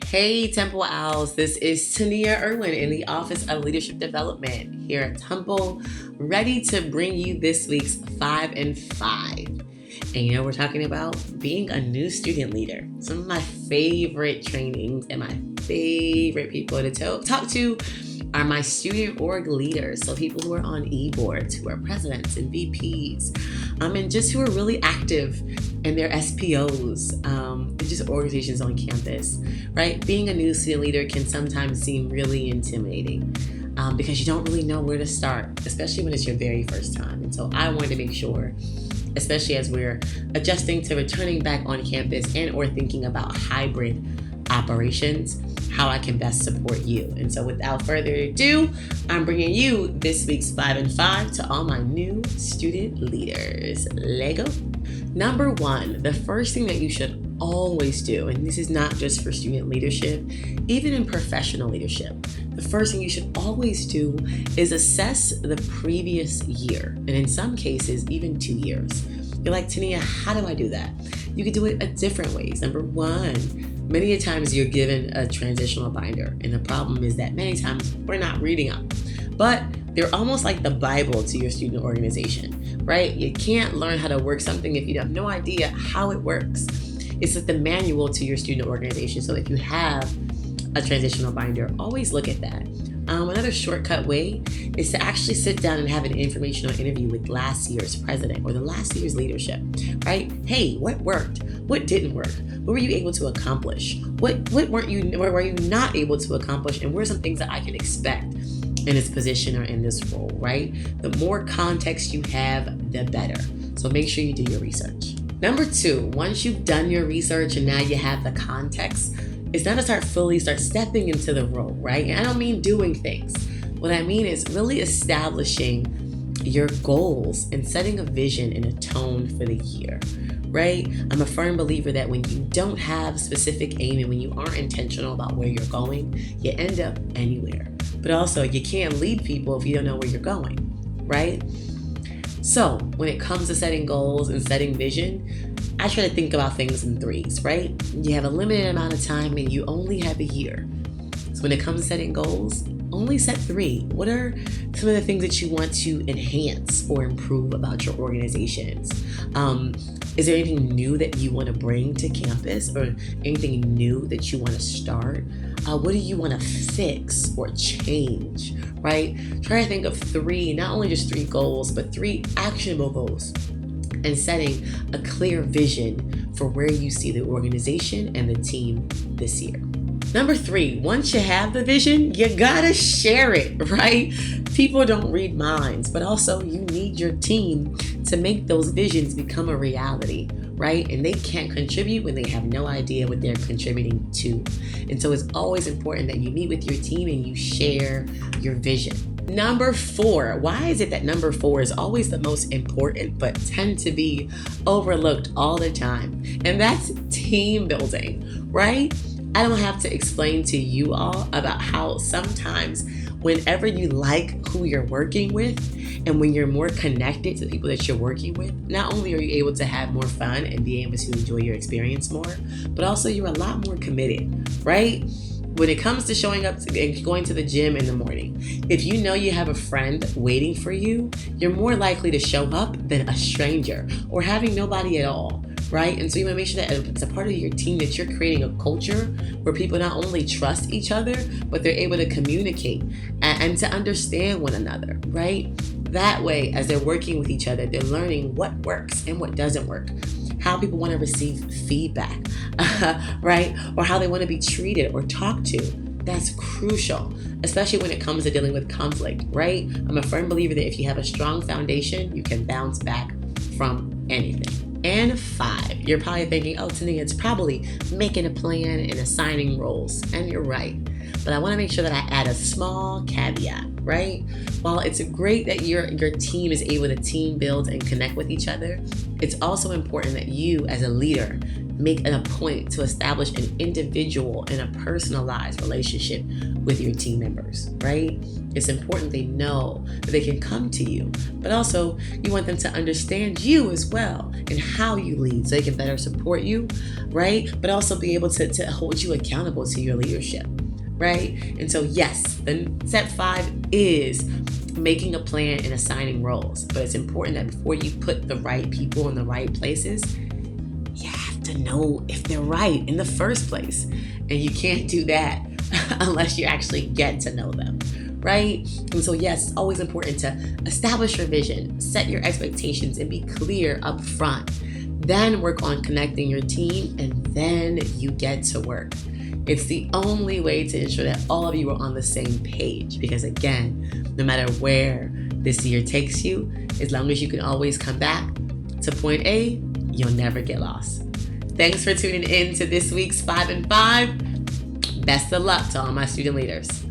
Hey Temple Owls, this is Tania Irwin in the Office of Leadership Development here at Temple, ready to bring you this week's 5 and 5. And we're talking about being a new student leader. Some of my favorite trainings and my favorite people to talk to are my student org leaders. So people who are on e-boards, who are presidents and VPs, and just who are really active in their SPOs, and just organizations on campus, right? Being a new student leader can sometimes seem really intimidating because you don't really know where to start, especially when it's your very first time. And so I wanted to make sure, especially as we're adjusting to returning back on campus and or thinking about hybrid operations, how I can best support you. And so without further ado, I'm bringing you this week's 5 and 5 to all my new student leaders. Lego. Number 1, the first thing that you should always do, and this is not just for student leadership, even in professional leadership, the first thing you should always do is assess the previous year, and in some cases, even 2 years. You're like, Tania, how do I do that? You can do it a different ways. Number 1, many a times you're given a transitional binder, and the problem is that many times we're not reading them. But they're almost like the Bible to your student organization, right? You can't learn how to work something if you have no idea how it works. It's like the manual to your student organization. So if you have a transitional binder, always look at that. Another shortcut way is to actually sit down and have an informational interview with last year's president or the last year's leadership, right? Hey, what worked? What didn't work? What were you able to accomplish? What were you not able to accomplish? And what are some things that I can expect in this position or in this role, right? The more context you have, the better. So make sure you do your research. Number 2, once you've done your research and now you have the context, it's now to start stepping into the role, right? And I don't mean doing things. What I mean is really establishing your goals and setting a vision and a tone for the year, right? I'm a firm believer that when you don't have specific aim and when you aren't intentional about where you're going, you end up anywhere. But also, you can't lead people if you don't know where you're going, right? So when it comes to setting goals and setting vision, I try to think about things in 3s, right? You have a limited amount of time and you only have a year. So when it comes to setting goals, only set 3. What are some of the things that you want to enhance or improve about your organizations? Is there anything new that you want to bring to campus or anything new that you want to start? What do you want to fix or change, right? Try to think of 3, not only just 3 goals, but 3 actionable goals and setting a clear vision for where you see the organization and the team this year. Number 3, once you have the vision, you gotta share it, right? People don't read minds, but also you need your team to make those visions become a reality, right? And they can't contribute when they have no idea what they're contributing to. And so it's always important that you meet with your team and you share your vision. Number 4, why is it that number 4 is always the most important but tend to be overlooked all the time? And that's team building, right? I don't have to explain to you all about how sometimes whenever you like who you're working with and when you're more connected to the people that you're working with, not only are you able to have more fun and be able to enjoy your experience more, but also you're a lot more committed, right? When it comes to showing up and going to the gym in the morning, if you know you have a friend waiting for you, you're more likely to show up than a stranger or having nobody at all, right? And so you want to make sure that it's a part of your team that you're creating a culture where people not only trust each other, but they're able to communicate and to understand one another, right? That way, as they're working with each other, they're learning what works and what doesn't work, how people want to receive feedback, right? Or how they want to be treated or talked to. That's crucial, especially when it comes to dealing with conflict, right? I'm a firm believer that if you have a strong foundation, you can bounce back from anything. And 5, you're probably thinking, oh, Tania, it's probably making a plan and assigning roles. And you're right. but I want to make sure that I add a small caveat, right? While it's great that your team is able to team build and connect with each other, it's also important that you as a leader make it a point to establish an individual and a personalized relationship with your team members, right? It's important they know that they can come to you, but also you want them to understand you as well and how you lead so they can better support you, right? But also be able to hold you accountable to your leadership, right? And so yes, the step 5 is making a plan and assigning roles, but it's important that before you put the right people in the right places, you have to know if they're right in the first place. And you can't do that unless you actually get to know them, right? And so yes, it's always important to establish your vision, set your expectations, and be clear up front. Then work on connecting your team, and then you get to work. It's the only way to ensure that all of you are on the same page, because again, no matter where this year takes you, as long as you can always come back to point A, you'll never get lost. Thanks for tuning in to this week's 5 and 5. Best of luck to all my student leaders.